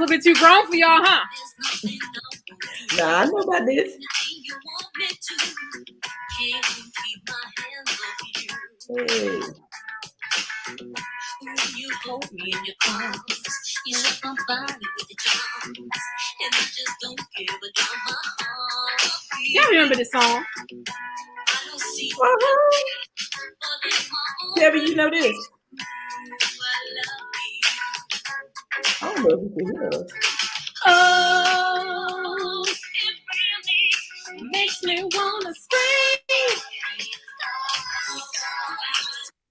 little bit too grown for y'all, huh? Nah, I know about this. Hey. You hold me in your arms. You shut my body with your charms. And I just don't give a damn my heart. Y'all remember this song? Kevin, you know this? I don't know if you can hear us. Oh, it really makes me wanna scream.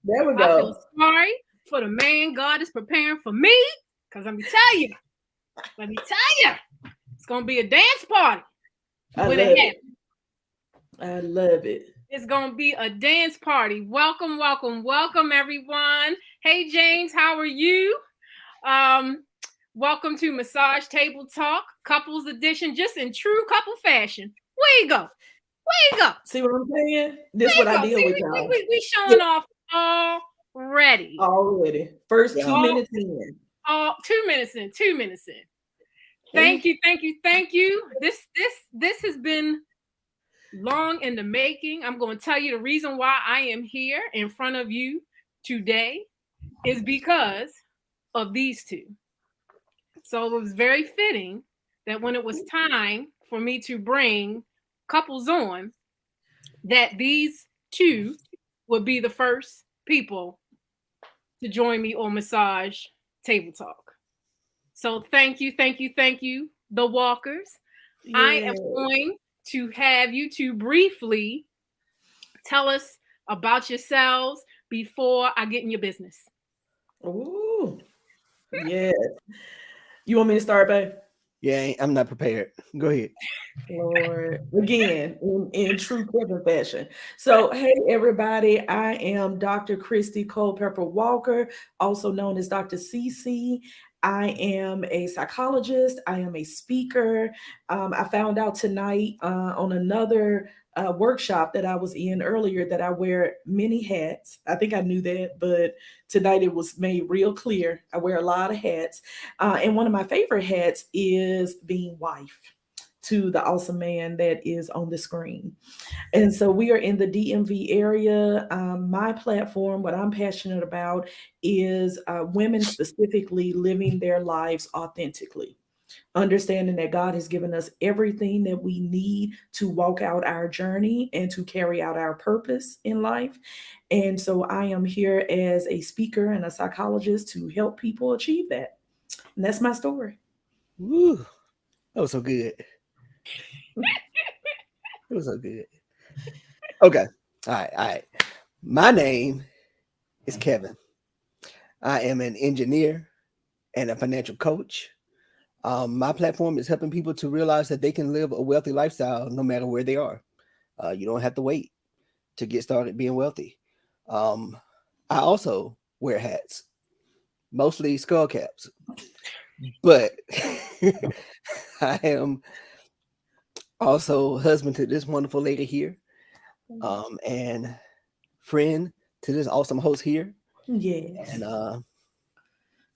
There we I feel go. sorry for the man God is preparing for me. Because let me tell you, it's gonna be a dance party I when love it it. happens. I love it. It's gonna be a dance party. Welcome, welcome, welcome, everyone. Hey James, how are you? Welcome to Massage Table Talk, Couples Edition, just in true couple fashion. Where you go? Where you go? See what I'm saying? This is what I deal See, with, y'all. we showing off already. Already. First 2 minutes in. 2 minutes in. 2 minutes in. Thank you. This has been long in the making. I'm going to tell you the reason why I am here in front of you today is because of these two. So it was very fitting that when it was time for me to bring couples on, that these two would be the first people to join me on Massage Table Talk. So thank you, the Walkers. Yeah. I am going to have you two briefly tell us about yourselves before I get in your business. Ooh. Yes. You want me to start, babe? Yeah, I'm not prepared. Go ahead. Lord. Again, in true Kevin fashion. So, hey, everybody. I am Dr. Christy Culpepper Walker, also known as Dr. CC. I am a psychologist. I am a speaker. I found out tonight on another workshop that I was in earlier that I wear many hats. I think I knew that, but tonight it was made real clear. I wear a lot of hats. And one of my favorite hats is being wife to the awesome man that is on the screen. And so we are in the DMV area. My platform, what I'm passionate about is women specifically living their lives authentically. Understanding that God has given us everything that we need to walk out our journey and to carry out our purpose in life. And so I am here as a speaker and a psychologist to help people achieve that. And that's my story. Woo. That was so good. It was so good. Okay. All right. My name is Kevin. I am an engineer and a financial coach. My platform is helping people to realize that they can live a wealthy lifestyle no matter where they are. You don't have to wait to get started being wealthy. I also wear hats, mostly skull caps, but I am also husband to this wonderful lady here, and friend to this awesome host here. Yes. And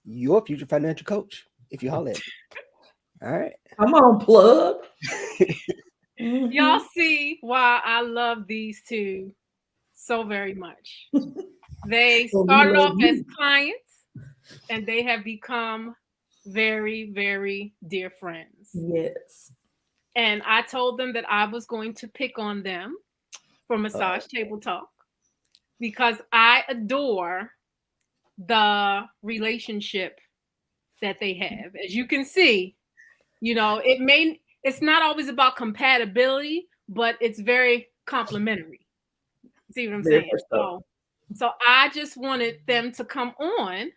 your future financial coach, if you holler at me. All right. Come on, plug. Y'all see why I love these two so very much. They started off as clients and they have become very, very dear friends. Yes. And I told them that I was going to pick on them for Massage Table Talk because I adore the relationship that they have. As you can see, it's not always about compatibility, but it's very complimentary. See what I'm saying? So I just wanted them to come on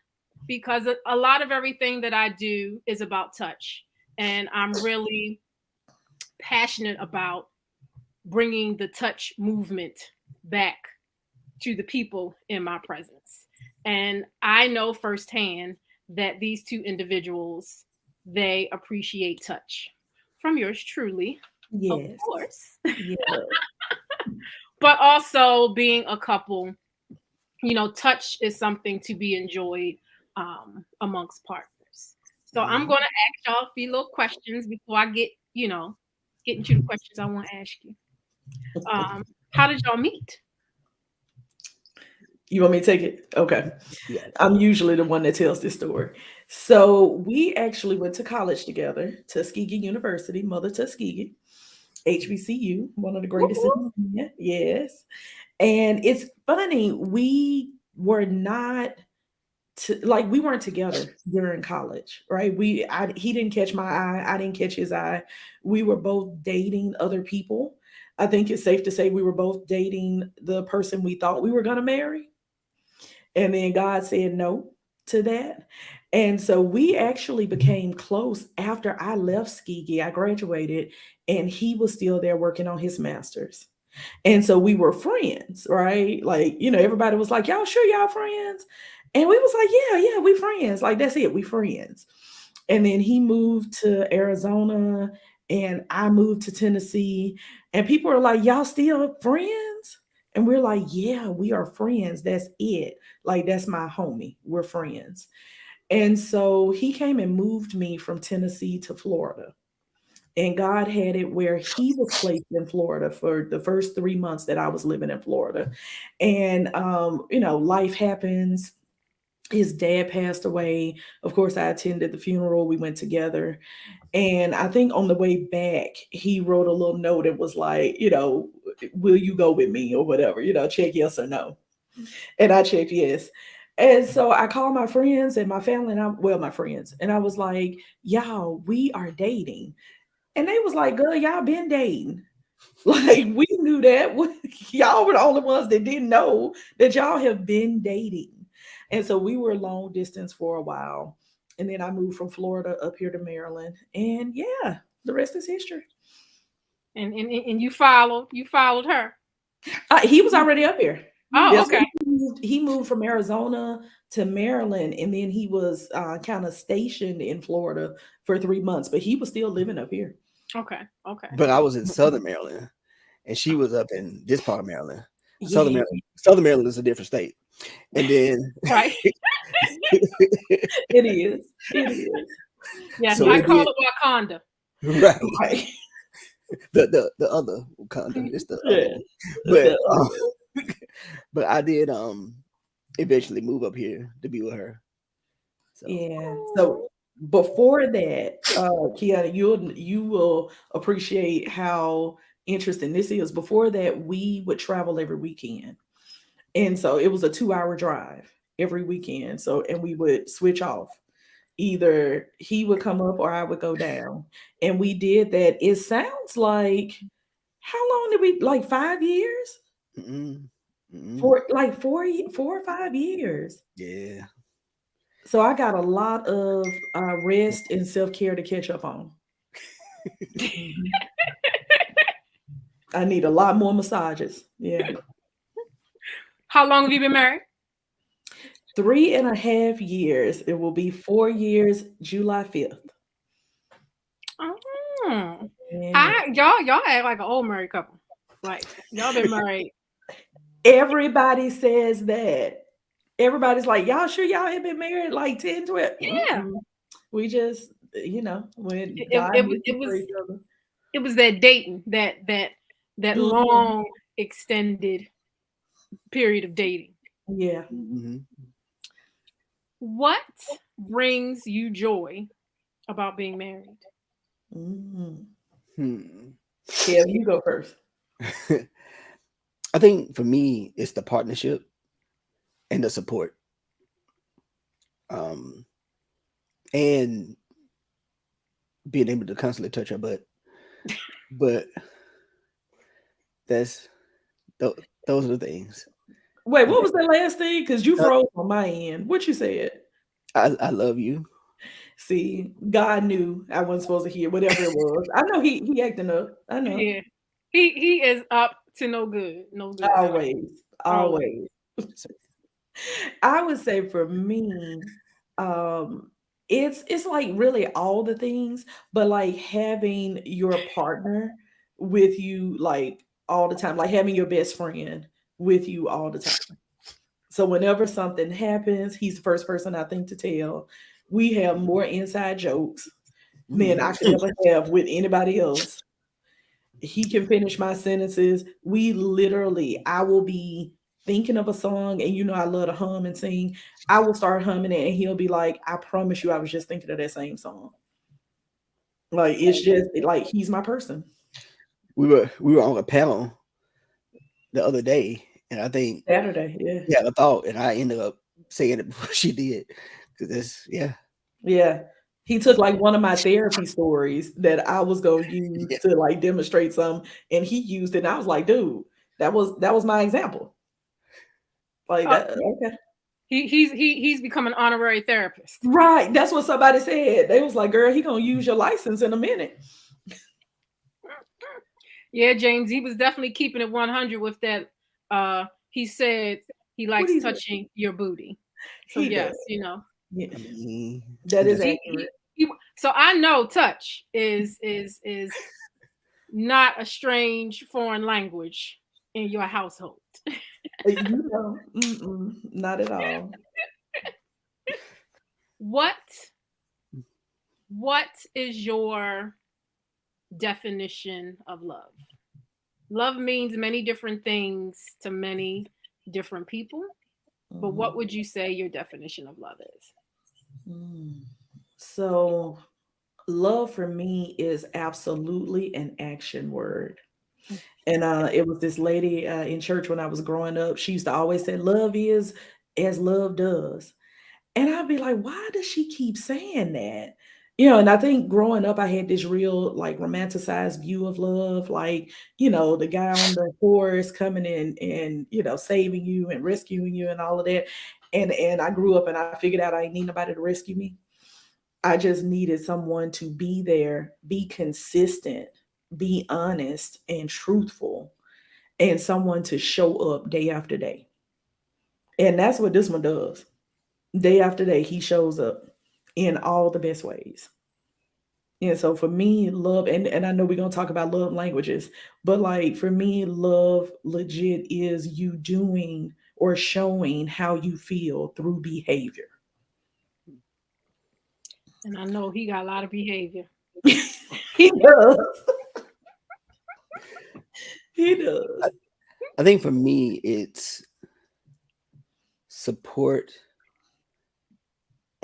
because a lot of everything that I do is about touch. And I'm really passionate about bringing the touch movement back to the people in my presence. And I know firsthand that these two individuals, they appreciate touch. From yours truly, yes. Of course. Yes. But also being a couple, touch is something to be enjoyed amongst partners. So I'm Mhm. gonna ask y'all a few little questions before I get into the questions I want to ask you. How did y'all meet? You want me to take it? Okay. Yes. I'm usually the one that tells this story. So we actually went to college together, Tuskegee University, Mother Tuskegee, HBCU, one of the Whoop, greatest in whoop. the land. Yes. And it's funny, we were not like we weren't together during college, right? He didn't catch my eye, I didn't catch his eye. We were both dating other people. I think it's safe to say we were both dating the person we thought we were going to marry. And then God said no to that. And so we actually became close after I left Skegee. I graduated and he was still there working on his master's. And so we were friends, right? Like, everybody was like, y'all sure y'all friends? And we was like, yeah, we friends. Like, that's it, we friends. And then he moved to Arizona and I moved to Tennessee. And people are like, y'all still friends? And we're like, yeah, we are friends. That's it. Like, that's my homie. We're friends. And so he came and moved me from Tennessee to Florida. And God had it where he was placed in Florida for the first 3 months that I was living in Florida. And, life happens. His dad passed away. Of course, I attended the funeral. We went together. And I think on the way back, he wrote a little note. It was like, will you go with me or whatever, check yes or no. And I checked yes. And so I called my friends and my family, my friends, and I was like, y'all, we are dating. And they was like, girl, y'all been dating. Like, we knew that. Y'all were the only ones that didn't know that y'all have been dating. And so we were long distance for a while. And then I moved from Florida up here to Maryland. And yeah, the rest is history. And you followed her. He was already up here. Oh, Yes, okay. he moved from Arizona to Maryland, and then he was kind of stationed in Florida for 3 months, but he was still living up here. Okay. Okay. But I was in Southern Maryland, and she was up in this part of Maryland. Southern Yeah, Maryland, Southern Maryland is a different state. And then, Right. it is. It is. Yes, so I we call did it Wakanda. right. Right. The other Wakanda, it's the other Yeah. one. But The but I did eventually move up here to be with her. So Yeah. So before that, Kiana, you will appreciate how interesting this is. Before that, we would travel every weekend. And so it was a 2-hour drive every weekend. So, and we would switch off. Either he would come up or I would go down. And we did that. It sounds like, how long did we, like 5 years? mm-mm, mm-mm, For like 4 or 5 years. yeah. So I got a lot of rest and self care to catch up on. Mhm. I need a lot more massages. Yeah. How long have you been married? 3.5 years. It will be 4 years, July 5th. Oh, Yeah. y'all act like an old married couple. Like y'all been married. Everybody says that. Everybody's like, y'all sure y'all have been married like 10, 12? Yeah. Mm-mm. We just, when It, it, God it was gets it us for was each other. it was that dating that Mhm. long extended period of dating. Yeah. Mhm. What brings you joy about being married? Mhm. Hmm. Yeah, you go first. I think for me, it's the partnership and the support. Um, and being able to constantly touch her butt. But that's those are the things. Wait, what was the last thing? Because you Uh, froze on my end. What you said? I love you. See, God knew I wasn't supposed to hear whatever it was. I know he acting up. I know. Yeah. He is up to no good. No good. Always, Always. always. I would say for me, um, it's like really all the things, but like having your partner with you like all the time, like having your best friend with you all the time. So whenever something happens, he's the first person I think to tell. We have more inside jokes than I could ever have with anybody else. He can finish my sentences. We literally, I will be thinking of a song, and I love to hum and sing. I will start humming it, and he'll be like, I promise you, I was just thinking of that same song. Like, it's just like he's my person. We were on a panel the other day, and I think Saturday, yeah. yeah, I thought, and I ended up saying it before she did. Because this, yeah. Yeah. He took like one of my therapy stories that I was gonna use Yeah. to like demonstrate some, and he used it. And I was like, dude, that was my example. Like that, okay. He's become an honorary therapist. Right. That's what somebody said. They was like, girl, he gonna use your license in a minute. Yeah, James, he was definitely keeping it 100 with that. He said he likes touching your booty. So He yes, does. you know. Yeah. I mean, That is yeah. accurate. So I know touch is not a strange foreign language in your household. Not at all. What is your definition of love? Love means many different things to many different people, but what would you say your definition of love is? So love for me is absolutely an action word. And it was this lady in church when I was growing up. She used to always say, love is as love does. And I'd be like, why does she keep saying that? And I think growing up, I had this real like romanticized view of love, like, the guy on the horse coming in and, saving you and rescuing you and all of that. And I grew up and I figured out I didn't need nobody to rescue me. I just needed someone to be there, be consistent, be honest and truthful, and someone to show up day after day. And that's what this one does. Day after day, he shows up in all the best ways. And so for me, love, and I know we're gonna talk about love languages, but like for me, love legit is you doing or showing how you feel through behavior. And I know he got a lot of behavior. He does. He does. I think for me, it's support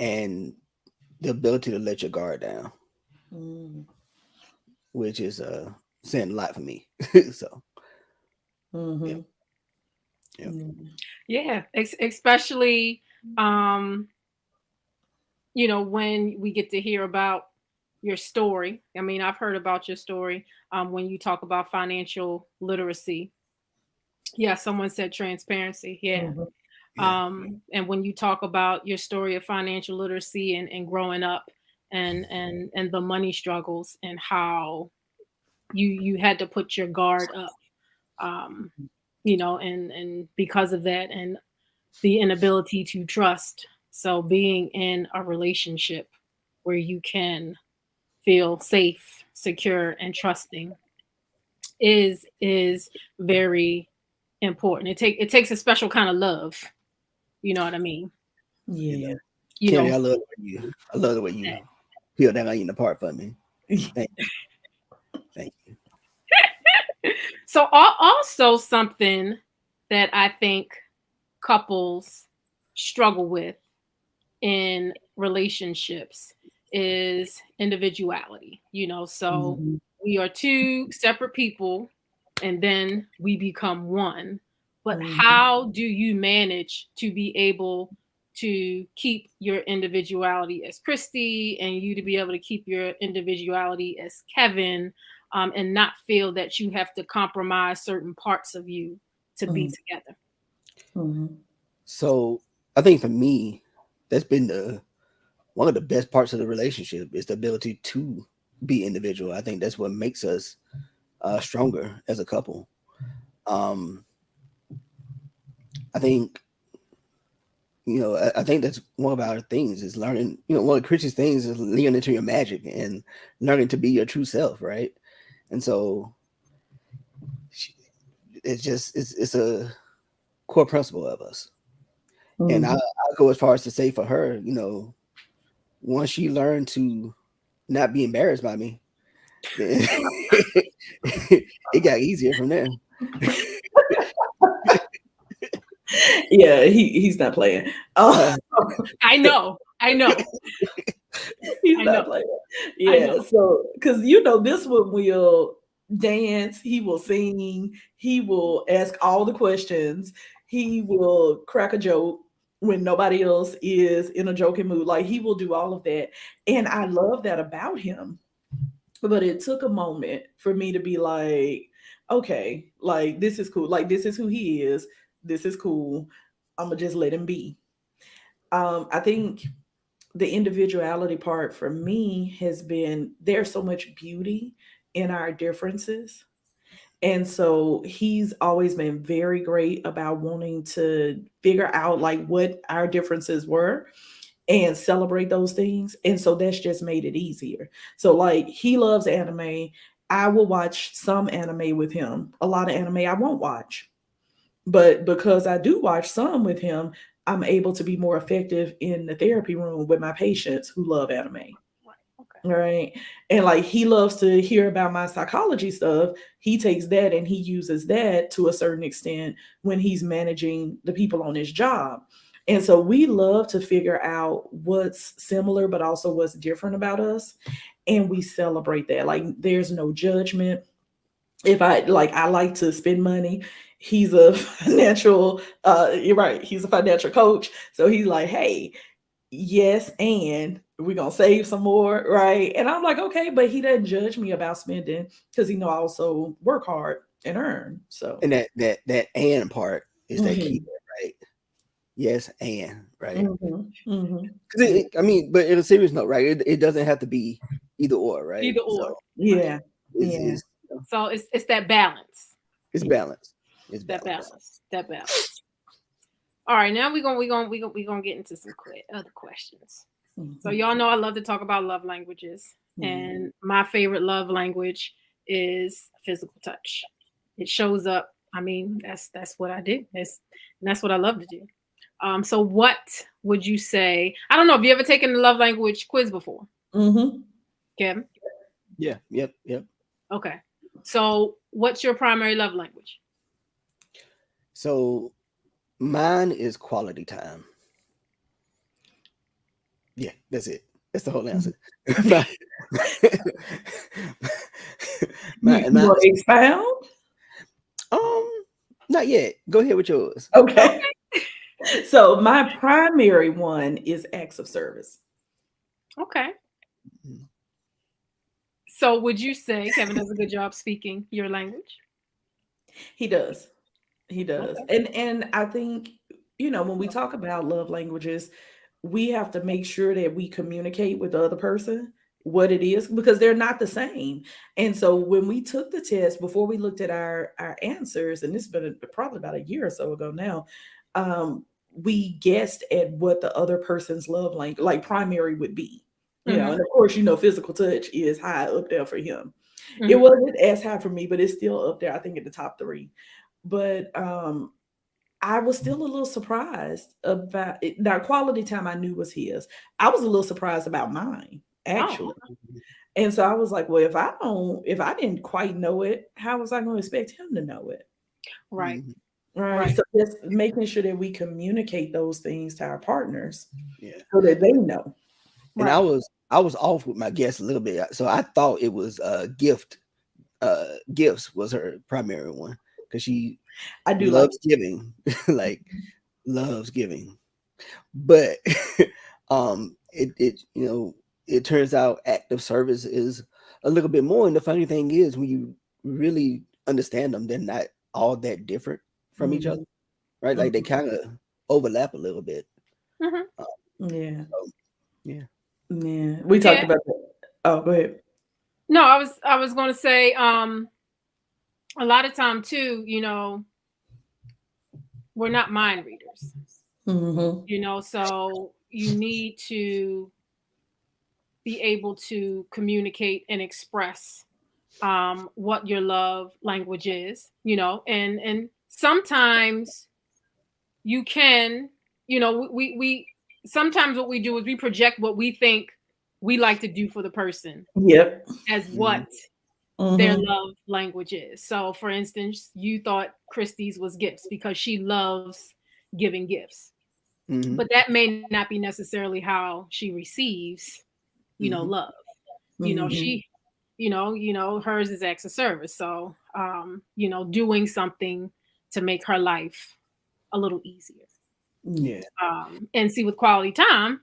and the ability to let your guard down, which is saying a lot for me. So, Mm-hmm. Yeah, especially when we get to hear about your story. I mean, I've heard about your story when you talk about financial literacy. Yeah, someone said transparency. Yeah. And when you talk about your story of financial literacy and growing up and the money struggles and how you had to put your guard up, and because of that and the inability to trust. So being in a relationship where you can feel safe, secure, and trusting is very important. It takes a special kind of love. You know what I mean? Yeah. Kenny, I love the way you peel that onion apart for me. Thank you. Thank you. So also something that I think couples struggle with in relationships is individuality. So we are two separate people and then we become one. But how do you manage to be able to keep your individuality as Christy and you to be able to keep your individuality as Kevin, and not feel that you have to compromise certain parts of you to be together? So I think for me, that's been one of the best parts of the relationship is the ability to be individual. I think that's what makes us stronger as a couple. I think, I think that's one of our things is learning, one of Christian's things is leaning into your magic and learning to be your true self, right? And so it's a core principle of us. And I go as far as to say for her, once she learned to not be embarrassed by me, then it got easier from there. Yeah, he's not playing. Oh, I know. he's I not know. playing. I Yeah, know. so because this one will dance, he will sing, he will ask all the questions, he will crack a joke when nobody else is in a joking mood. Like he will do all of that. And I love that about him. But it took a moment for me to be like, okay, like this is cool. Like this is who he is. This is cool. I'm gonna just let him be. I think the individuality part for me has been there's so much beauty in our differences. And so he's always been very great about wanting to figure out like what our differences were and celebrate those things. And so that's just made it easier. So like he loves anime. I will watch some anime with him. A lot of anime I won't watch. But because I do watch some with him, I'm able to be more effective in the therapy room with my patients who love anime. Okay. Right. And like he loves to hear about my psychology stuff. He takes that and he uses that to a certain extent when he's managing the people on his job. And so we love to figure out what's similar, but also what's different about us. And we celebrate that. Like there's no judgment. If I like to spend money, he's a financial you're right, he's a financial coach. So he's like, hey, yes, and we're gonna save some more, right? And I'm like, okay, but he doesn't judge me about spending because he know I also work hard and earn. So And that and part is that key, mhm, right? Yes, and right. mhm, mhm. Because I mean, but in a serious note, right? It doesn't have to be either or, right? Either So or. Right. Yeah, it's yeah. it's, you know, So it's that balance. it's balanced. It's That balanced. balance. That balance. All right, now we're gonna get into some other questions. So Mhm, y'all know I love to talk about love languages, mhm. and my favorite love language is physical touch. It shows up. I mean, that's what I do. That's what I love to do. So what would you say? I don't know. Have you ever taken the love language quiz before, Mhm. Kevin? Yeah. Yep. Okay. So what's your primary love language? So mine is quality time. Yeah, that's it. That's the whole answer. my, You, my, you mine want is, to expound? um, not yet. Go ahead with yours. Okay. So my primary one is acts of service. Okay. Mhm. So would you say Kevin does a good job speaking your language? He does. He does. Okay. And I think, when we talk about love languages, we have to make sure that we communicate with the other person what it is because they're not the same. And so when we took the test before we looked at our answers, and this has been probably about a year or so ago now, we guessed at what the other person's love language, like primary, would be. Hmm. And of course, physical touch is high up there for him. It Hmm. wasn't as high for me, but it's still up there, I think, in the top three. But I was still a little surprised about it. Now, quality time I knew was his. I was a little surprised about mine, Oh, actually. And so I was like, well, if I didn't quite know it, how was I going to expect him to know it? right, Mhm. Right. right, So just making sure that we communicate those things to our partners Yeah. so that they know. And right. I was off with my guess a little bit. So I thought it was gifts was her primary one because she I do like loves giving, like loves giving. But it it turns out active service is a little bit more. And the funny thing is when you really understand them, they're not all that different from each mhm, other, right? Like they mhm. kind of overlap a little bit. Hmm. Uh, Yeah. so, yeah. Yeah. We talked Yeah. about that. Oh, go ahead. No, I was going to say a lot of time too, we're not mind readers. Hmm. So you need to be able to communicate and express what your love language is, and sometimes you can, we sometimes what we do is we project what we think we like to do for the person Yep. as what Mhm. their love language is. So, for instance, you thought Christie's was gifts because she loves giving gifts, Mhm. but that may not be necessarily how she receives, Mhm. love. You know, Mhm. she, hers is acts of service. So, doing something to make her life a little easier. Yeah. And see, with quality time,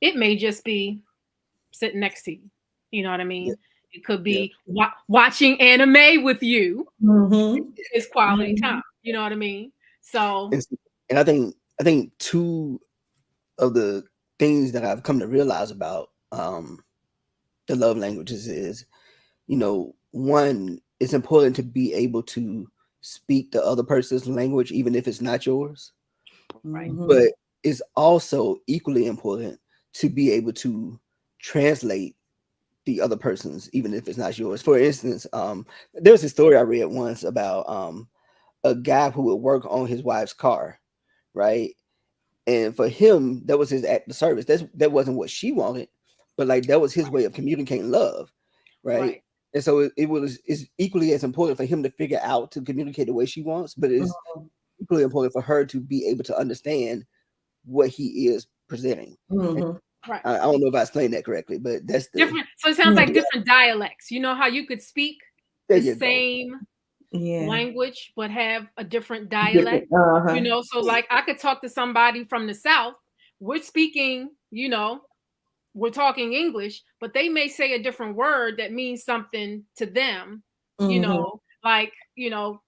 it may just be sitting next to you. You know what I mean? It could be watching anime with you Mhm. is quality Mhm. time. You know what I mean? So And I think two of the things that I've come to realize about the love languages is, one, it's important to be able to speak the other person's language, even if it's not yours. Right. Mhm. But it's also equally important to be able to translate the other person's, even if it's not yours. For instance, there was a story I read once about a guy who would work on his wife's car, right? And for him, that was his act of service. That wasn't what she wanted, but like that was his way of communicating love, right? Right. And so it's equally as important for him to figure out to communicate the way she wants, but it's Mhm. equally important for her to be able to understand what he is presenting. Mhm. Right. I don't know if I explained that correctly, but that's the Different. So it sounds like Yeah. different dialects. You know how you could speak there the you go. same Yeah. language but have a different dialect. Uh-huh. So like I could talk to somebody from the South. We're speaking, we're talking English, but they may say a different word that means something to them, Mhm. like,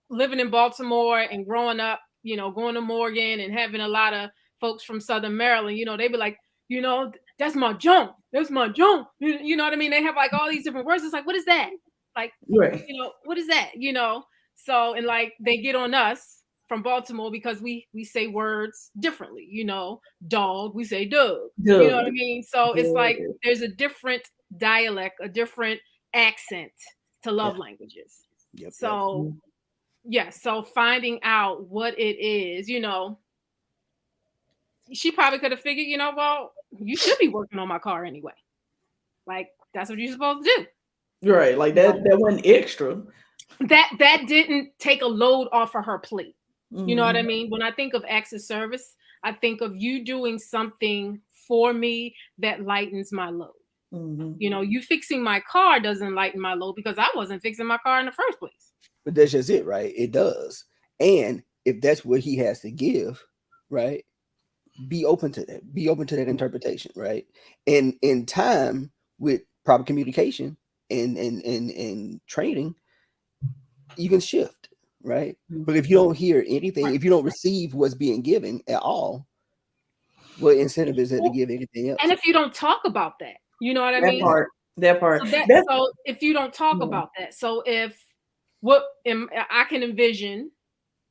living in Baltimore and growing up, going to Morgan and having a lot of folks from Southern Maryland, they'd be like, that's my junk. That's my junk. You know what I mean? They have like all these different words. It's like, what is that? Like, Right. what is that? So, and like they get on us from Baltimore because we say words differently, dog, we say Doug. You know what I Good. mean? So it's like Yeah. there's a different dialect, a different accent to love languages. Yep. So so finding out what it is, she probably could have figured, well, you should be working on my car anyway. Like that's what you're supposed to do. Right. Like that wasn't extra. That didn't take a load off of her plate. You know what I Mhm. mean? When I think of acts of service, I think of you doing something for me that lightens my load. Mhm. You fixing my car doesn't lighten my load because I wasn't fixing my car in the first place. But that's just it, right? It does. And if that's what he has to give, right? Be open to that. Be open to that interpretation, right? And in time with proper communication and training, you can shift, right? But if you don't hear anything, if you don't receive what's being given at all, what incentive is there to give anything else? And if you don't talk about that, you know what I That mean? part. That part. So if you don't talk about that, so if I can envision,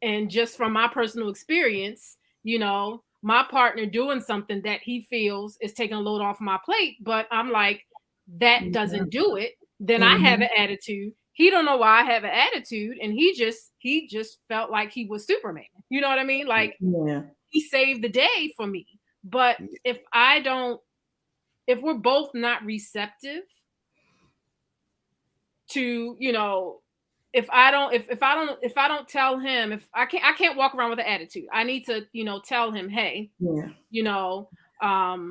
and just from my personal experience, my partner doing something that he feels is taking a load off my plate, but I'm like, that doesn't do it. Then I have an attitude. He don't know why I have an attitude, and he just felt like he was Superman. You know what I mean? Like he saved the day for me. But if we're both not receptive to, if I don't tell him, if I can't walk around with an attitude. I need to, tell him, hey, I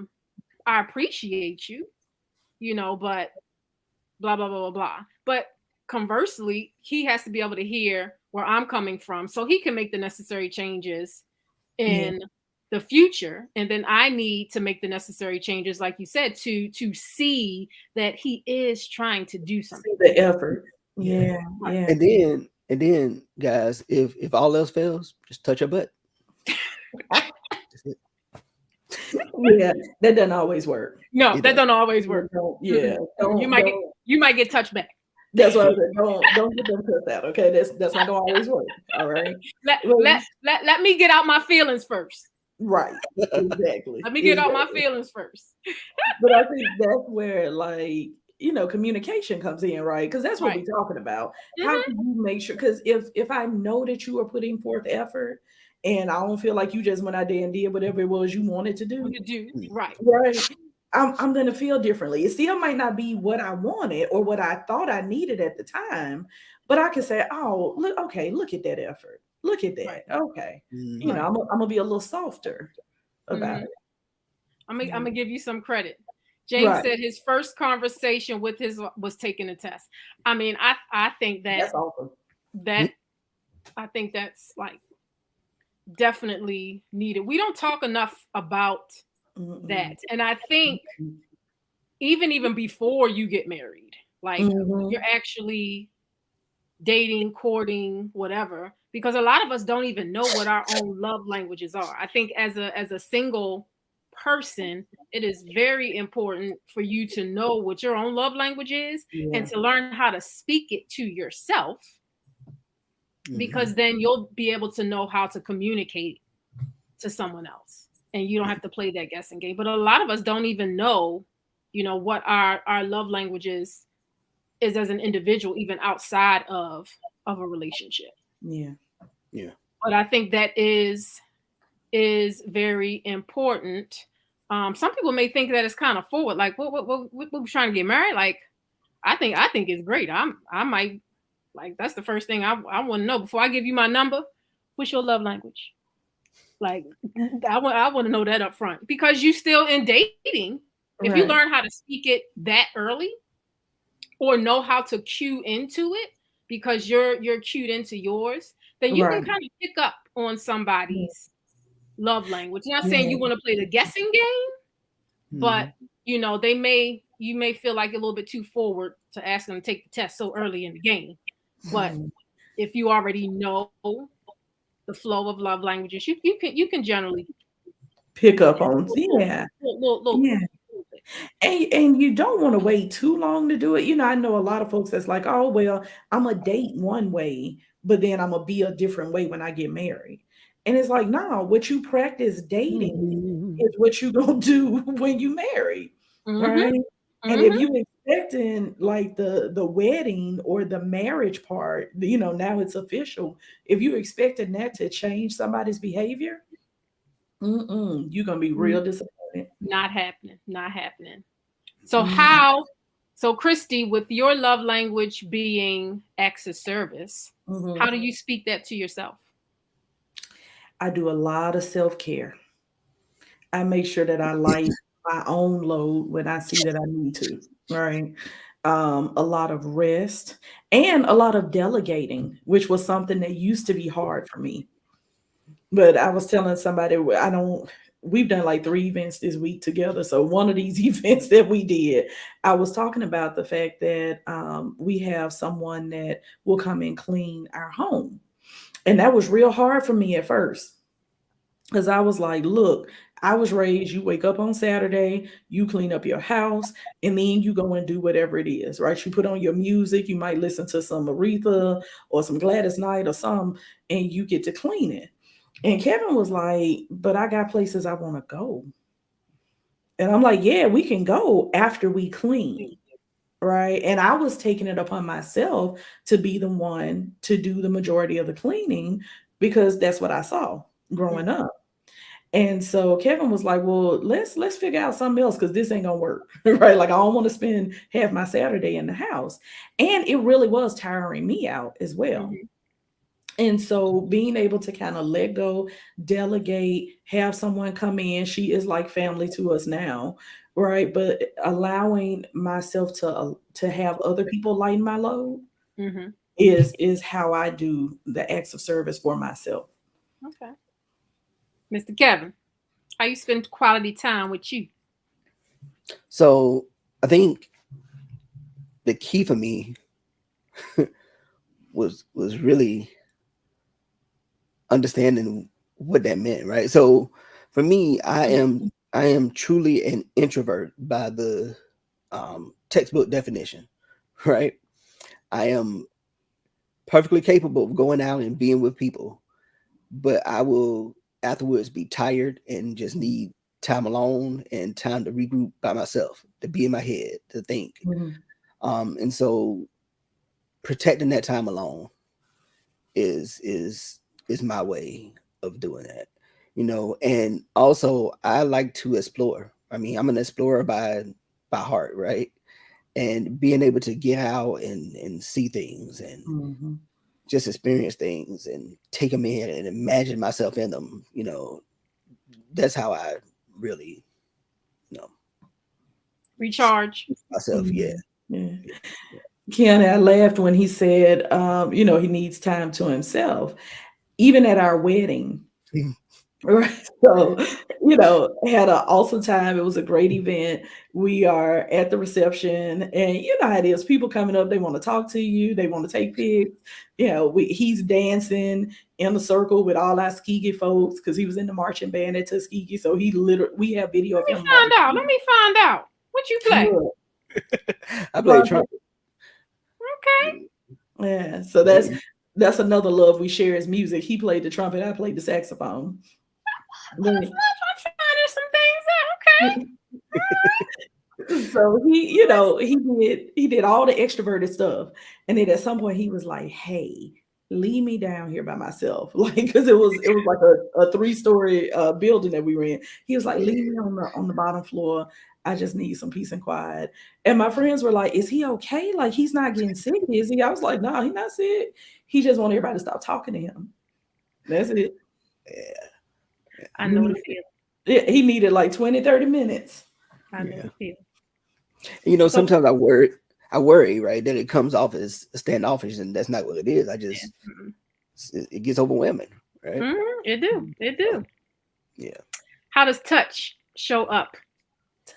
appreciate you, but blah, blah, blah, blah, blah. But conversely, he has to be able to hear where I'm coming from so he can make the necessary changes in the future. And then I need to make the necessary changes, like you said, to see that he is trying to do something. The effort. Yeah. And then guys, if all else fails, just touch your butt. Yeah, that doesn't always work. No, that doesn't always work. You might get touched back. That's why I said don't get them cussed out. Okay, that's not gonna always work. All right. Let me get out my feelings first. Right. Exactly. Let me get out my feelings first. But I think that's where communication comes in, right? Because that's what we're talking about. How can you make sure? Because if I know that you are putting forth effort and I don't feel like you just went out there and did whatever it was you wanted to do, What to do? Right. right? I'm going to feel differently. It still might not be what I wanted or what I thought I needed at the time, but I can say, oh, look, okay, look at that effort. Look at that. Right. Okay. Mhm. You know, I'm gonna be a little softer about Mhm. it. I'm gonna give you some credit. Right. James said his first conversation with his was taking a test. I mean, I think That's that awesome. I think that's like definitely needed. We don't talk enough about Mm-mm. that. And I think even before you get married, like Mhm. you're actually dating, courting, whatever, because a lot of us don't even know what our own love languages are. I think as a single person, it is very important for you to know what your own love language is and Yeah. to learn how to speak it to yourself, Mhm. because then you'll be able to know how to communicate to someone else and you don't have to play that guessing game. But a lot of us don't even know, what our love language is as an individual, even outside of a relationship. Yeah. Yeah. But I think that is very important. Some people may think that it's kind of forward, like what we trying to get married. Like I think it's great. I might, like, that's the first thing I want to know before I give you my number. What's your love language? Like I want to know that up front, because you still in dating. If you Right. learn how to speak it that early, or know how to cue into it, because you're cued into yours, then you can Right. kind of pick up on Yeah. somebody's love language. Not saying you Yeah. want to play the guessing game, but Mhm. you may feel like a little bit too forward to ask them to take the test so early in the game. But Mhm. if you already know the flow of love languages, you can generally Pick do up that. on, yeah. Little Yeah. bit. Little bit. And you don't want to wait too long to do it. You know, I know a lot of folks that's like, oh well, I'm a date one way, but then I'm gonna be a different way when I get married. And it's like, no, what you practice dating Mhm. is what you gonna do when you marry, Mm-hmm. right? And if Mm-hmm. you expecting like the wedding or the marriage part, you know, now it's official. If you expecting that to change somebody's behavior, you're gonna be real disappointed. Not happening. Not happening. So Mhm. so Christy, with your love language being acts of service, how Mhm. do you speak that to yourself? I do a lot of self-care. I make sure that I light my own load when I see that I need to, right? A lot of rest and a lot of delegating, which was something that used to be hard for me. But I was telling somebody, I don't, we've done like 3 events this week together. So one of these events that we did, I was talking about the fact that we have someone that will come and clean our home. And that was real hard for me at first. Because I was like, look, I was raised, you wake up on Saturday, you clean up your house, and then you go and do whatever it is, right? You put on your music, you might listen to some Aretha or some Gladys Knight or some, and you get to clean it. And Kevin was like, but I got places I want to go. And I'm like, yeah, we can go after we clean. Right. And I was taking it upon myself to be the one to do the majority of the cleaning because that's what I saw growing up. And so Kevin was like, "Well, let's figure out something else because this ain't gonna work, right? Like I don't want to spend half my Saturday in the house." And it really was tiring me out as well. Mhm. And so being able to kind of let go, delegate, have someone come in, she is like family to us now, right? But allowing myself to have other people lighten my load Mhm. is how I do the acts of service for myself. Okay. Mr. Kevin, how you spend quality time with you? So I think the key for me was really understanding what that meant, right? So for me, I am truly an introvert by the textbook definition, right? I am perfectly capable of going out and being with people, but I will afterwards be tired and just need time alone and time to regroup by myself, to be in my head, to think. Mhm. And so protecting that time alone is my way of doing that, and also I like to explore. I mean, I'm an explorer by heart, right? And being able to get out and see things and Mhm. just experience things and take them in and imagine myself in them, that's how I really, you know, Recharge. myself. Yeah. Yeah. Ken, I laughed when he said, he needs time to himself, even at our wedding. Mhm. Right. So, had an awesome time. It was a great event. We are at the reception, and you know how it is. People coming up, they want to talk to you, they want to take pics. He's dancing in a circle with all our Tuskegee folks because he was in the marching band at Tuskegee. So we have video of him. Let me find out. What you play? Look, I played trumpet. Okay. yeah. So that's another love we share is music. He played the trumpet, I played the saxophone. I'm finding some things out. Okay. So he did all the extroverted stuff, and then at some point he was like, "Hey, leave me down here by myself," like because it was like a 3-story building that we were in. He was like, "Leave me on the bottom floor. I just need some peace and quiet." And my friends were like, "Is he okay? Like he's not getting sick, is he?" I was like, "No, he's not sick. He just want everybody to stop talking to him. That's it." Yeah. I know the feeling. Yeah, he needed like 20-30 minutes. I know the feeling. Sometimes I worry, right, that it comes off as standoffish, and that's not what it is. It gets overwhelming, right? It do. Yeah. How does touch show up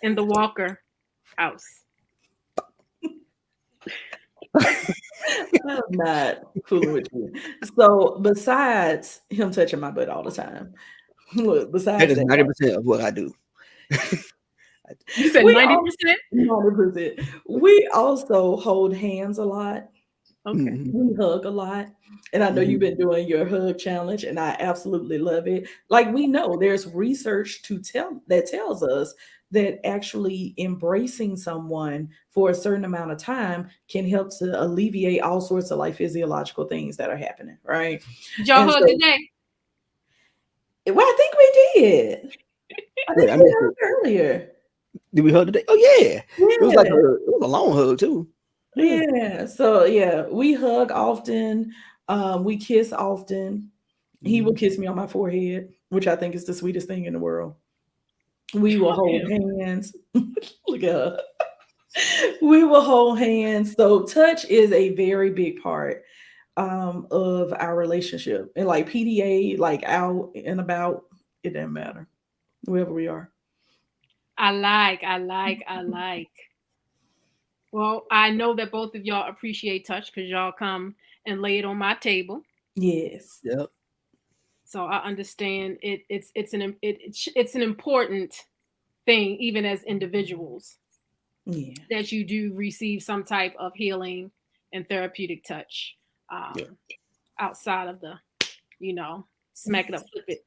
in the Walker house? I'm not fooling with you. So besides him touching my butt all the time, look, That besides is that, 90% of what I do. You said we 90%? 100%. We also hold hands a lot. Okay. Mhm. We hug a lot. And I know you've been doing your hug challenge, and I absolutely love it. Like we know there's research that tells us that actually embracing someone for a certain amount of time can help to alleviate all sorts of like physiological things that are happening, right? Did y'all And hug so, today? well, I think we did. I Wait, think I we missed hugged it. earlier. Did we hug today? Oh yeah. It was Yeah. a long hug too. Yeah. Yeah. So yeah, we hug often. We kiss often. He will Mhm. kiss me on my forehead, which I think is the sweetest thing in the world. We will hold hands. Look at her. We will hold hands. So touch is a very big part of our relationship. And like PDA, like out and about, it doesn't matter. Wherever we are. I like. Well, I know that both of y'all appreciate touch because y'all come and lay it on my table. Yes. Yep. So I understand it's an important thing, even as individuals, Yeah. that you do receive some type of healing and therapeutic touch Yeah. outside of the, smack it up, flip it,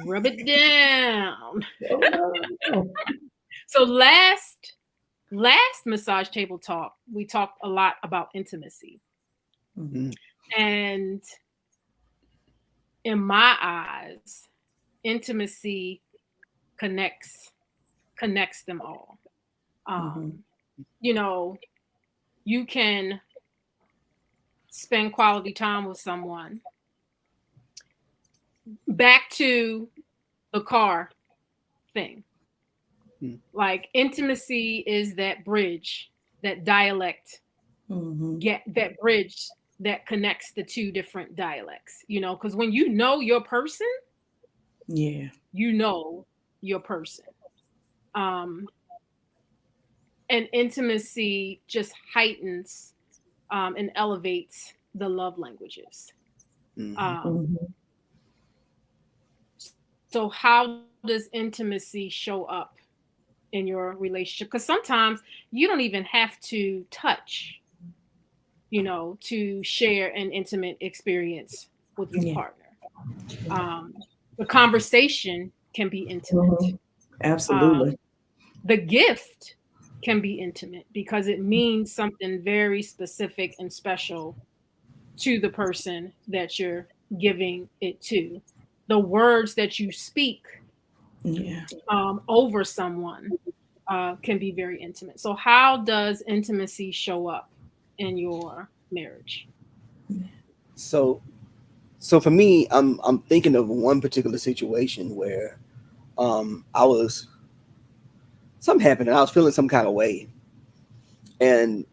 rub it down. Oh, no. So last massage table talk, we talked a lot about intimacy. Mhm. And in my eyes, intimacy connects them all. You know, you can spend quality time with someone. Back to the car thing. Like intimacy is that bridge, that dialect, that bridge that connects the two different dialects, because when you know your person, Yeah. you know your person. And intimacy just heightens and elevates the love languages. So how does intimacy show up in your relationship? Because sometimes you don't even have to touch, to share an intimate experience with your partner. The conversation can be intimate. Absolutely. The gift can be intimate because it means something very specific and special to the person that you're giving it to. The words that you speak Yeah. over someone can be very intimate. So how does intimacy show up in your marriage? So for me, I'm thinking of one particular situation where I was something happened and I was feeling some kind of way. And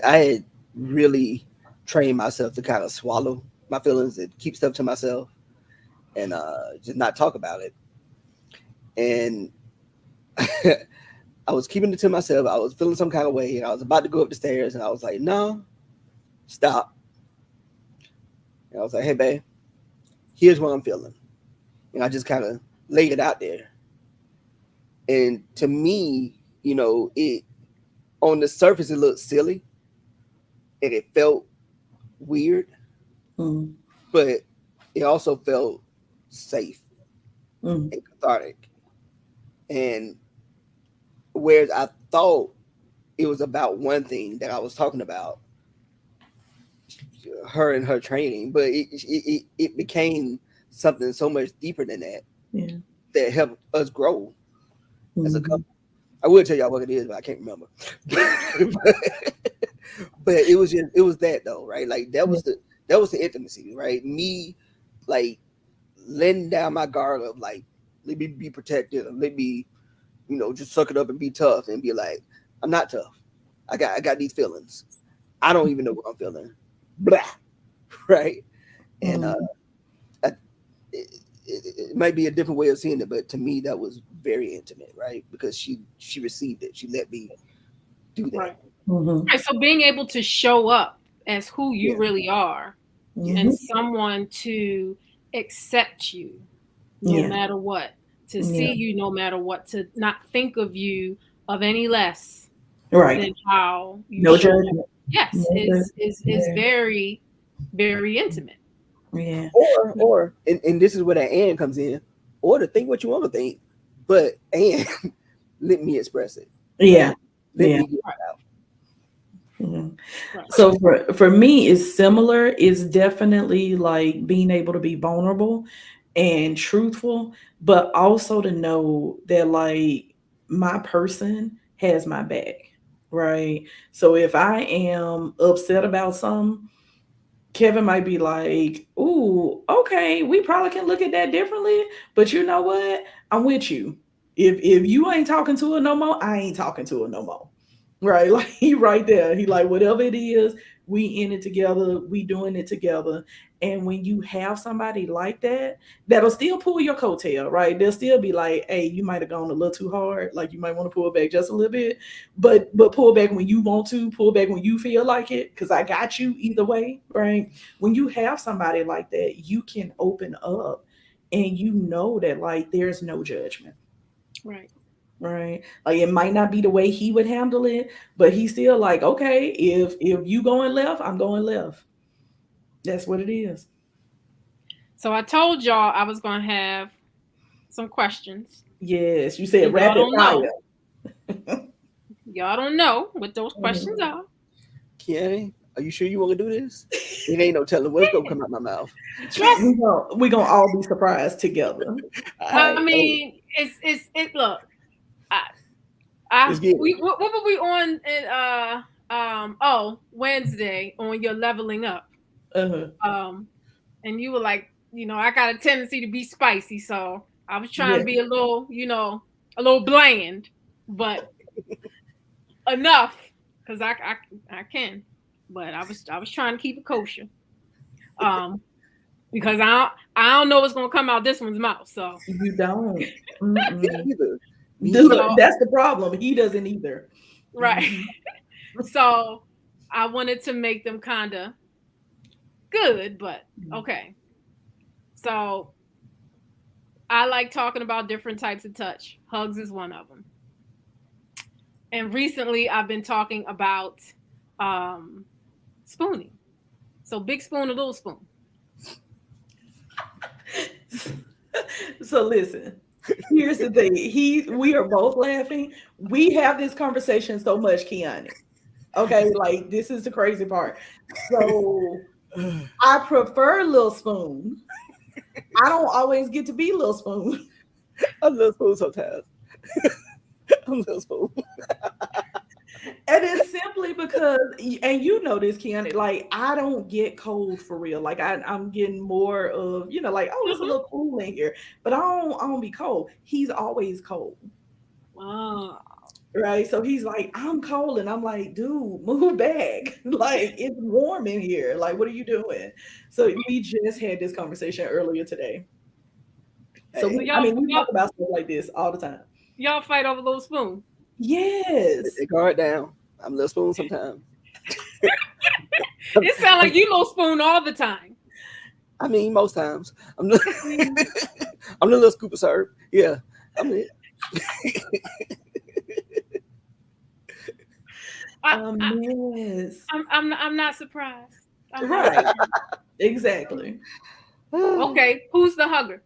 I had really trained myself to kind of swallow my feelings and keep stuff to myself and just not talk about it. And I was keeping it to myself. I was feeling some kind of way. And I was about to go up the stairs and I was like, no, stop. And I was like, hey, babe, here's what I'm feeling. And I just kind of laid it out there. And to me, it on the surface, it looked silly and it felt weird, but it also felt safe and cathartic. And whereas I thought it was about one thing that I was talking about, her and her training, but it became something so much deeper than that. Yeah. That helped us grow as a couple. I would tell y'all what it is, but I can't remember. But it was that though, right? Like that was the intimacy, right? Me like letting down my guard of like, let me be protective, let me, just suck it up and be tough and be like, I'm not tough. I got these feelings. I don't even know what I'm feeling. Blah. Right. And it might be a different way of seeing it, but to me that was very intimate, right? Because she received it. She let me do that. Right. Right. So being able to show up as who you really are and someone to accept you no matter what, to see you no matter what, to not think of you of any less than how you no judgment. Yes, is very, very intimate. Yeah. Or and this is where that and comes in, or to think what you want to think, but and let me express it. Yeah. Let me get it out. Right. So for me, it's similar. It's definitely like being able to be vulnerable and truthful, but also to know that like my person has my back, right? So if I am upset about something, Kevin might be like, "Ooh, okay, we probably can look at that differently." But you know what? I'm with you. If you ain't talking to her no more, I ain't talking to her no more. Right? Like he right there. He like whatever it is, we in it together. We doing it together. And when you have somebody like that, that'll still pull your coattail, right? They'll still be like, "Hey, you might have gone a little too hard. Like you might want to pull back just a little bit, but pull back when you want to. Pull back when you feel like it, because I got you either way, right?" When you have somebody like that, you can open up, and you know that like there's no judgment. Right. Right. Like it might not be the way he would handle it, but he's still like, okay, if you going left, I'm going left. That's what it is. So I told y'all I was going to have some questions. Yes, you said Y'all rapid don't fire. know. Y'all don't know what those questions are. Kiani, are you sure you want to do this? It ain't no telling what's gonna come out my mouth. We're gonna all be surprised together. I mean, it. Look, what were we on at Wednesday on your leveling up? And you were like, I got a tendency to be spicy, so I was trying to be a little, a little bland, but enough because I can. But I was trying to keep it kosher. Because I don't know what's gonna come out this one's mouth. So you don't. Either. That's the problem. He doesn't either. Right. So I wanted to make them kind of good, but okay. So I like talking about different types of touch. Hugs is one of them. And recently I've been talking about spooning. So big spoon or little spoon. So listen, here's the thing. We are both laughing. We have this conversation so much, Kiani. Okay, like this is the crazy part. So I prefer Lil Spoon. I don't always get to be Lil Spoon. I'm Lil Spoon sometimes. I'm Lil Spoon. And it's simply because, and you know this, Keanu, like I don't get cold for real. Like I'm getting more of, like, oh, it's a little cool in here, but I don't be cold. He's always cold. Wow. Right. So he's like, I'm cold. And I'm like, dude, move back. Like, it's warm in here. Like, what are you doing? So we just had this conversation earlier today. So Hey, we y'all, talk about stuff like this all the time. y'all fight over Lil Spoon. Yes. they guard down. I'm Lil Spoon sometimes. It sounds like you Lil Spoon all the time. I mean, most times. I'm the little scoop of syrup. Yeah, I'm it. Yes. I'm not surprised. I'm not Right. surprised. Exactly. Okay, who's the hugger?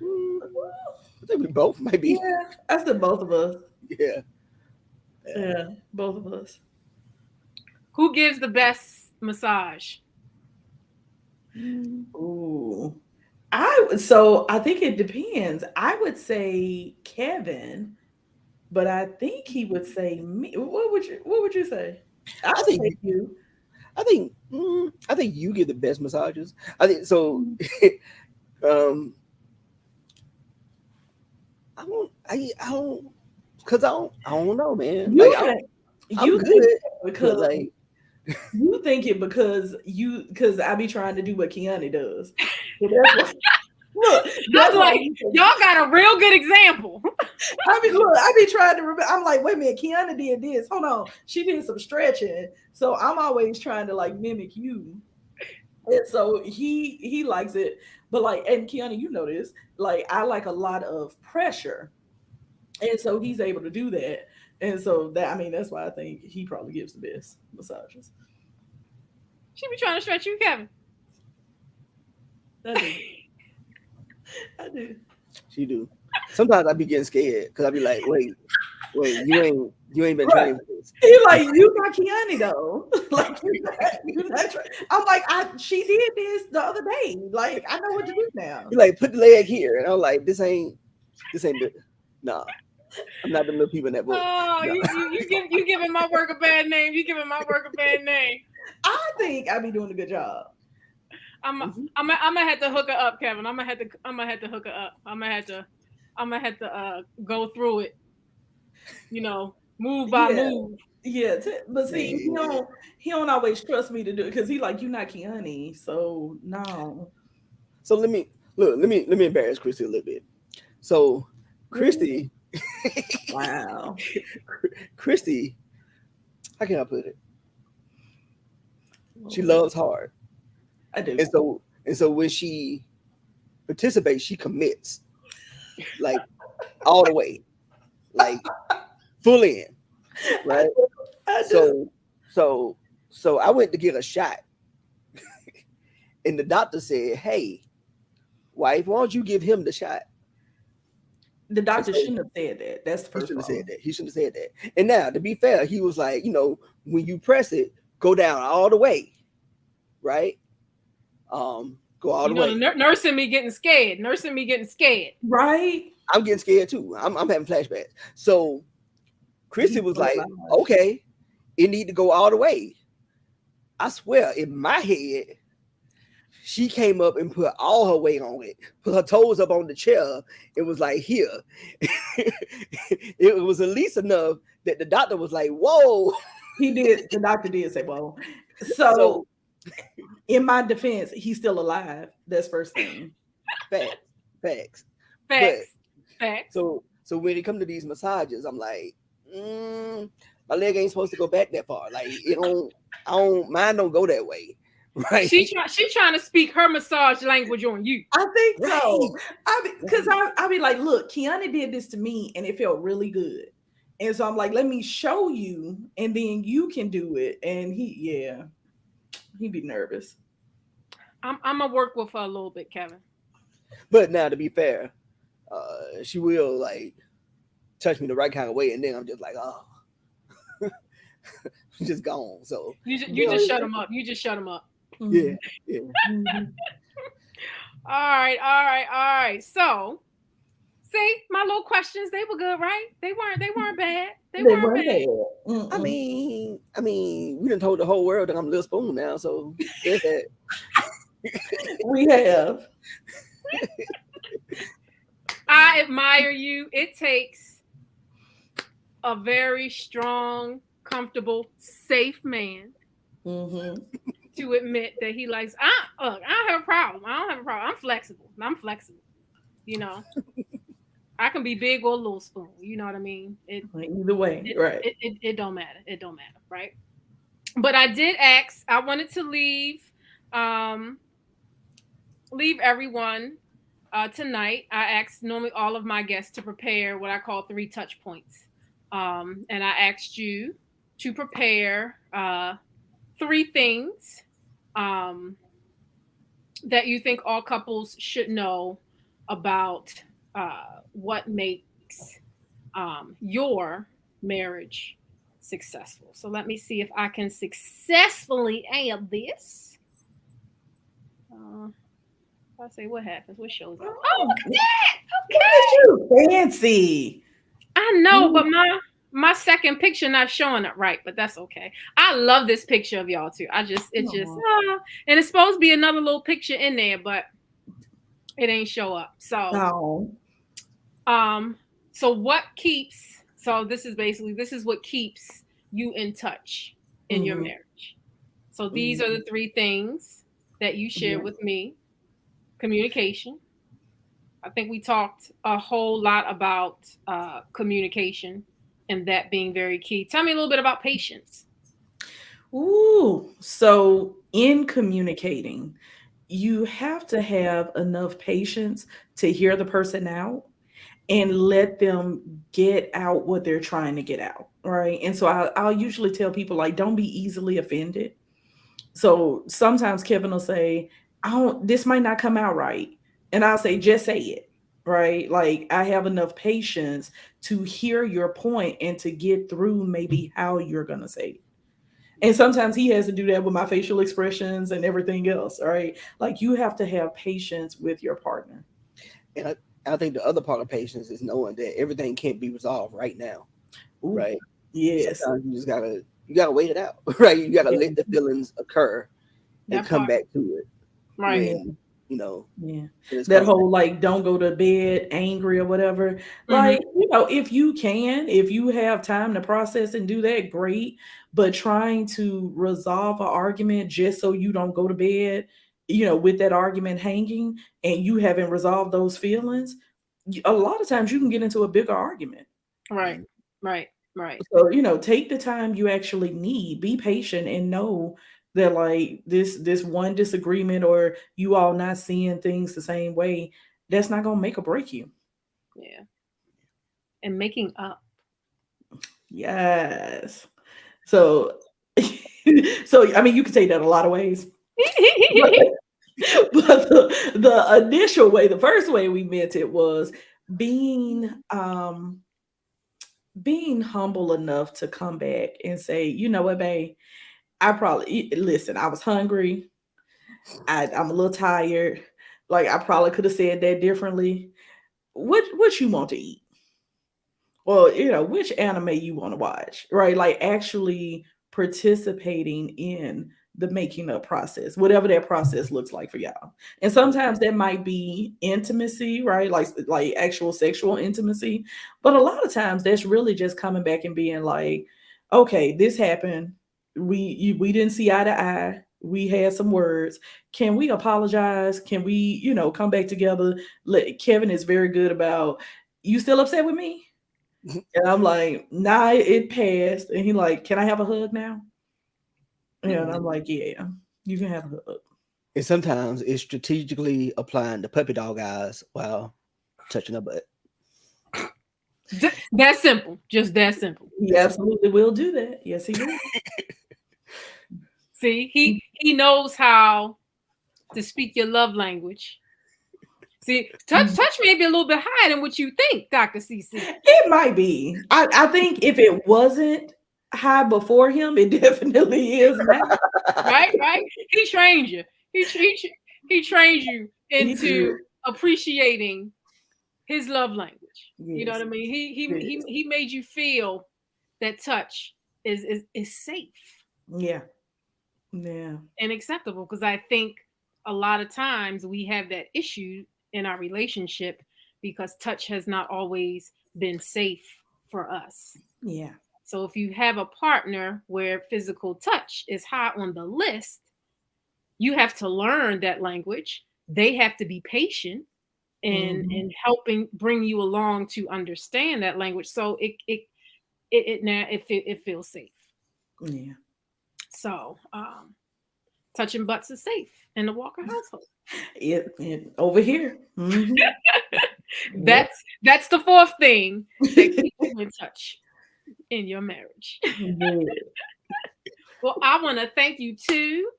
I think we both might be. Yeah. That's the both of us. Yeah. Yeah. Both of us. Who gives the best massage? Ooh. I think it depends. I would say Kevin, but I think he would say me. What would you say? I I think think you. I think you get the best massages. I think so. I don't, because I don't know, man. You Like think I'm you good, think but because like you think it because I be trying to do what Keanu does. So that's why. Look, I that's was why like, y'all got a real good example. I be trying to remember. I'm like, wait a minute, Keanu did this. Hold on, she did some stretching. So I'm always trying to like mimic you. And so he likes it, but like, and Keanu, you know this, like I like a lot of pressure, and so he's able to do that. And so that's why I think he probably gives the best massages. She be trying to stretch you, Kevin. I do. I do. she do. Sometimes I be getting scared because I be like, wait, you ain't been Right. trained for this. He like, you got Keanu though. Like you're not I'm like, she did this the other day. Like I know what to do now. You like put the leg here, and I'm like, this ain't the, nah. I'm not the little people in that book. Oh, Nah. you giving my work a bad name. You giving my work a bad name. I think I be doing a good job. I'm gonna have to hook her up, Kevin. I'm gonna have to hook her up. I'm gonna have to go through it. Move by move. Yeah, but see, he don't always trust me to do it because he like, you not Keanu, so no. So let me embarrass Christy a little bit. So Christy, Wow. Christy, how can I put it? She loves hard. I do. And so when she participates, she commits like all the way, like full in, right? I do. So I went to get a shot, and the doctor said, "Hey, wife, why don't you give him the shot?" The doctor shouldn't have said that. That's the He first shouldn't have problem. said that. He shouldn't have said that. And now, to be fair, he was like, when you press it, go down all the way, right? Go all the way. Nursing me getting scared. Right? I'm getting scared too. I'm having flashbacks. So Christy was like, okay, it need to go all the way. I swear, in my head, she came up and put all her weight on it, put her toes up on the chair. It was like, here. It was at least enough that the doctor was like, whoa. He did. The doctor did say, whoa. So in my defense, he's still alive. That's first thing. Facts. So when it comes to these massages, I'm like, my leg ain't supposed to go back that far. Like mine don't go that way. Right. She trying to speak her massage language on you. I think so. Because I be like, look, Keanu did this to me and it felt really good. And so I'm like, let me show you, and then you can do it. And he'd be nervous. I'm gonna work with her a little bit, Kevin. But now, to be fair, she will like touch me the right kind of way, and then I'm just like, oh, just gone. So You just shut them up. You just shut them up. yeah. Mhm. All right. So, see, my little questions, they were good, right? They weren't bad. They They weren't weren't bad. bad. I mean, we done told the whole world that I'm Lil Spoon now, so there's that. We have. I admire you. It takes a very strong, comfortable, safe man Mhm. to admit that he likes. I don't have a problem. I'm flexible. You know, I can be big or little spoon. You know what I mean? Either way, right. It don't matter. It don't matter, right? But I did ask. I wanted to leave everyone tonight. I asked normally all of my guests to prepare what I call 3 touch points, and I asked you to prepare 3 things that you think all couples should know about what makes your marriage successful. So let me see if I can successfully add this. I say what happens, what shows up. Oh, look at that. You fancy. I know, but my second picture not showing up right, but that's okay. I love this picture of y'all too. And it's supposed to be another little picture in there, but it ain't show up. So this is what keeps you in touch in your marriage. So these are the 3 things that you shared with me. Communication. I think we talked a whole lot about communication and that being very key. Tell me a little bit about patience. So in communicating, you have to have enough patience to hear the person out and let them get out what they're trying to get out, right? And so I'll usually tell people, like, don't be easily offended. So sometimes Kevin will say, this might not come out right. And I'll say, just say it, right? Like, I have enough patience to hear your point and to get through maybe how you're going to say it. And sometimes he has to do that with my facial expressions and everything else, right? Like, you have to have patience with your partner. And I think the other part of patience is knowing that everything can't be resolved right now. Ooh, right? Yes. Sometimes you just gotta wait it out, right? You gotta let the feelings occur and come back to it. Right. When, you know, that whole like, don't go to bed angry or whatever. Like, if you have time to process and do that, great. But trying to resolve an argument just so you don't go to bed, with that argument hanging and you haven't resolved those feelings, a lot of times you can get into a bigger argument. Right. So, take the time you actually need, be patient, and know that, like, this one disagreement or you all not seeing things the same way, that's not gonna make or break you. Yeah. And making up. Yes. So I mean, you can take that a lot of ways. But the initial way, the first way we meant it was being humble enough to come back and say, you know what, babe, I was hungry. I'm a little tired. Like, I probably could have said that differently. What you want to eat? Well, which anime you want to watch, right? Like, actually participating in the making up process, whatever that process looks like for y'all. And sometimes that might be intimacy, right? Like actual sexual intimacy. But a lot of times that's really just coming back and being like, okay, this happened. We didn't see eye to eye. We had some words. Can we apologize? Can we, come back together? Kevin is very good about, you still upset with me? And I'm like, nah, it passed. And he like, can I have a hug now? Yeah, and I'm like, yeah, you can have a hug. And sometimes it's strategically applying the puppy dog eyes while touching a butt. That simple. Just that simple. He absolutely will do that. Yes, he will. See, he knows how to speak your love language. See, touch may be a little bit higher than what you think, Dr. CC. It might be. I think if it wasn't, high before him. It definitely is now. Right. He trained you. He trained you He into did. appreciating his love language. You know Yes. what I mean? He made you feel that touch is safe Yeah. Yeah. and acceptable, because I think a lot of times we have that issue in our relationship because touch has not always been safe for us. Yeah. So if you have a partner where physical touch is high on the list, you have to learn that language. They have to be patient Mhm. and helping bring you along to understand that language. So it feels safe. Yeah. So touching butts is safe in the Walker household. It over here. Mhm. Yep. That's the fourth thing that keeps you in touch in your marriage. Good. Well, I want to thank you too.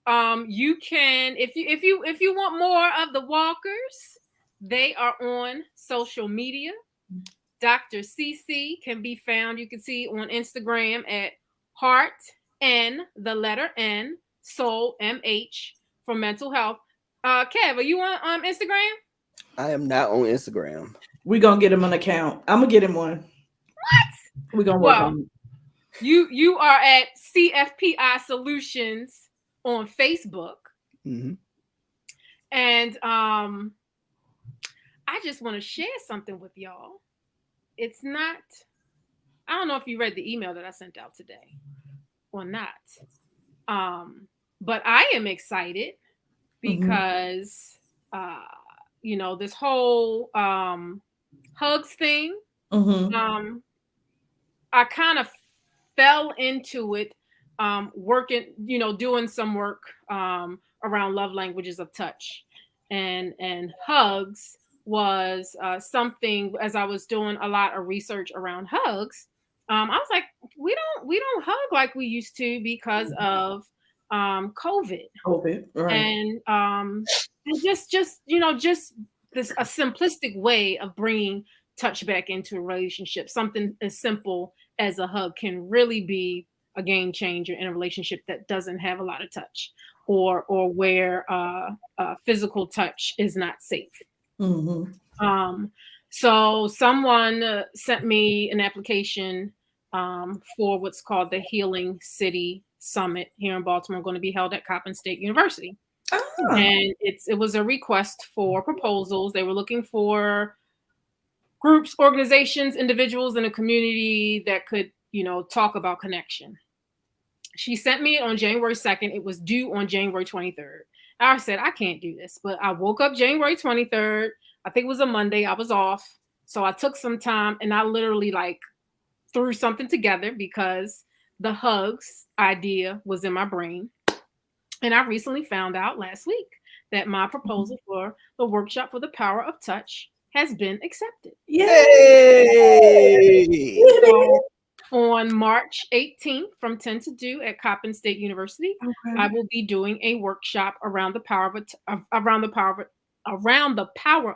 You can, if you want more of the Walkers, they are on social media. Dr. CC can be found. You can see on Instagram at Heart N, the letter N, Soul MH for mental health. Kev, are you on Instagram? I am not on Instagram. We're gonna get him an account. I'm gonna get him one. We're gonna work Well, on it. you are at CFPI Solutions on Facebook. Mhm. And I just want to share something with y'all. It's not, I don't know if you read the email that I sent out today or not. But I am excited Mhm. because this whole hugs thing, Mhm. I kind of fell into it working, doing some work around love languages of touch, and hugs was something. As I was doing a lot of research around hugs, I was like, we don't hug like we used to because of COVID, COVID. Right. and just this a simplistic way of bringing touch back into a relationship. Something as simple as a hug can really be a game changer in a relationship that doesn't have a lot of touch, or where physical touch is not safe. Mhm. So someone sent me an application for what's called the Healing City Summit here in Baltimore, going to be held at Coppin State University. Ah. And it was a request for proposals. They were looking for groups, organizations, individuals in a community that could, talk about connection. She sent me it on January 2nd. It was due on January 23rd. I said, I can't do this. But I woke up January 23rd. I think it was a Monday. I was off. So I took some time and I literally threw something together because the hugs idea was in my brain. And I recently found out last week that my proposal for the workshop for the power of touch has been accepted. Yay! So on March 18th from 10 to 2 at Coppin State University, I will be doing a workshop around the power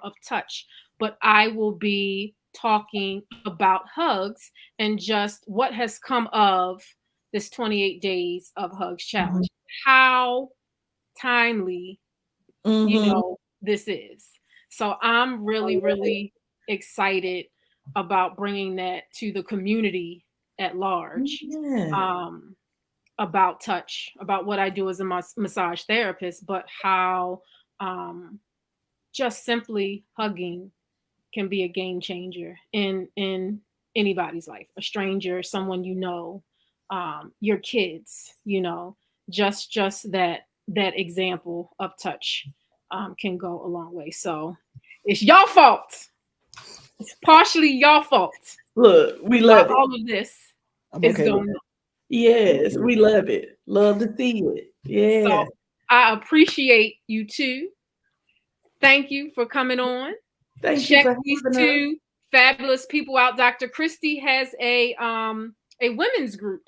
of touch, but I will be talking about hugs and just what has come of this 28 days of hugs challenge. How timely, Mhm. this is. So I'm really, really excited about bringing that to the community at large, Yeah. about touch, about what I do as a massage therapist, but how just simply hugging can be a game changer in anybody's life, a stranger, someone your kids, just that example of touch can go a long way. So it's your fault. It's partially your fault Look, we why love it. all of this I'm is okay with going that. on. Yes, we love it. Love to see it. Yeah. So I appreciate you too. Thank you for coming on. Thank you Check for these having us. two fabulous people out. Dr. Christie has a women's group.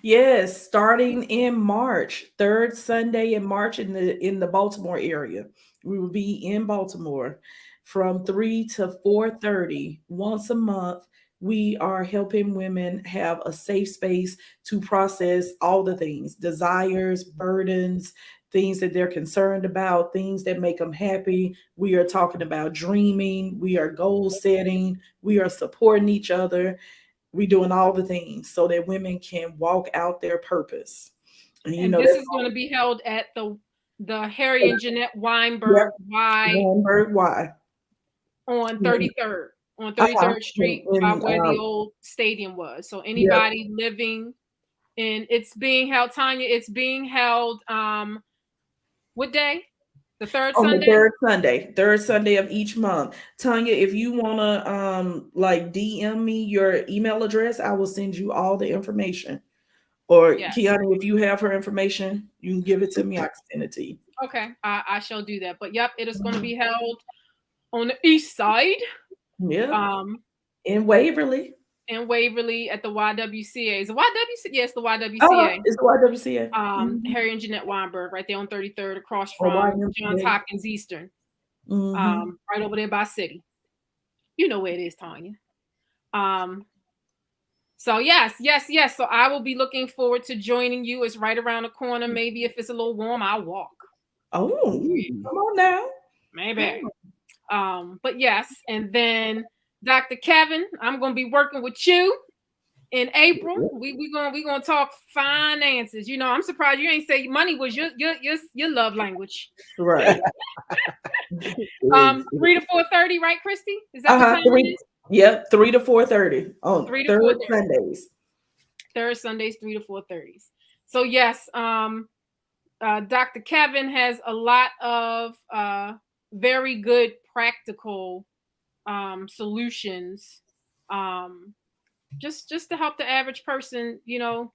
Yes, starting in March, third Sunday in March in the Baltimore area. We will be in Baltimore from 3 to 4:30 once a month. we are helping women have a safe space to process all the things, desires, burdens, things that they're concerned about, things that make them happy. We are talking about dreaming, we are goal setting, we are supporting each other. We're doing all the things so that women can walk out their purpose. And And this is going to be held at the Harry and Jeanette Weinberg Weinberg Y on 33rd. On 33rd Street, by where the old stadium was. So anybody living in, it's being held, Tanya, it's being held what day? The third on Sunday? The third Sunday of each month. Tanya, if you wanna like DM me your email address, I will send you all the information. Or Kiana, if you have her information, you can give it to me. I can send it to you. Okay, I shall do that. But yep, it is going to be held on the east side. Yeah. In Waverly. In Waverly at the YWCA. Is the YWCA? Yes, the YWCA. Oh, it's the YWCA. Harry and Jeanette Weinberg, right there on 33rd, across from Johns Hopkins Eastern. Right over there by City. You know where it is, Tanya. So yes. So I will be looking forward to joining you. It's right around the corner. Maybe if it's a little warm, I'll walk. Oh, come on now. Maybe. But yes, and then Dr. Kevin, I'm gonna be working with you in April. We gonna talk finances. You know, I'm surprised you ain't say money was your love language. Right. 3 to 4:30, right, Christy? Is that the time it is? Yep, 3 to 4:30 on third Sundays. Third Sundays, 3 to 4:30s. So yes, Dr. Kevin has a lot of very good practical solutions, just to help the average person, do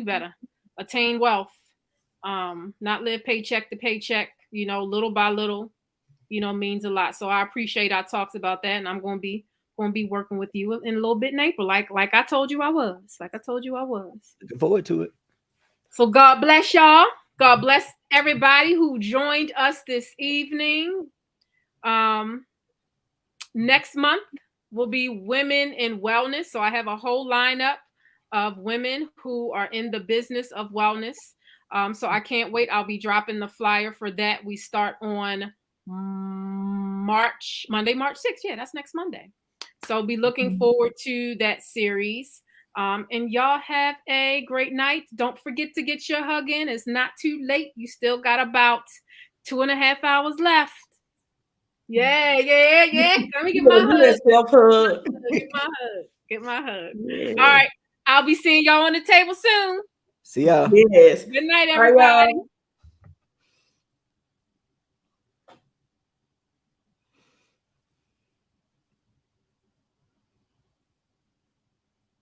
better, attain wealth, not live paycheck to paycheck, little by little, means a lot. So I appreciate our talks about that, and I'm going to be working with you in a little bit in April, like I told you I was. Looking forward to it. So God bless y'all. God bless everybody who joined us this evening. Next month will be Women in Wellness. So I have a whole lineup of women who are in the business of wellness. So I can't wait. I'll be dropping the flyer for that. We start on Monday, March 6th. Yeah, that's next Monday. So be looking forward to that series. And y'all have a great night. Don't forget to get your hug in. It's not too late. You still got about 2.5 hours left. Yeah. Let me get my hug. Get my hug. Yeah. All right. I'll be seeing y'all on the table soon. See ya. Yes. Good night, everybody.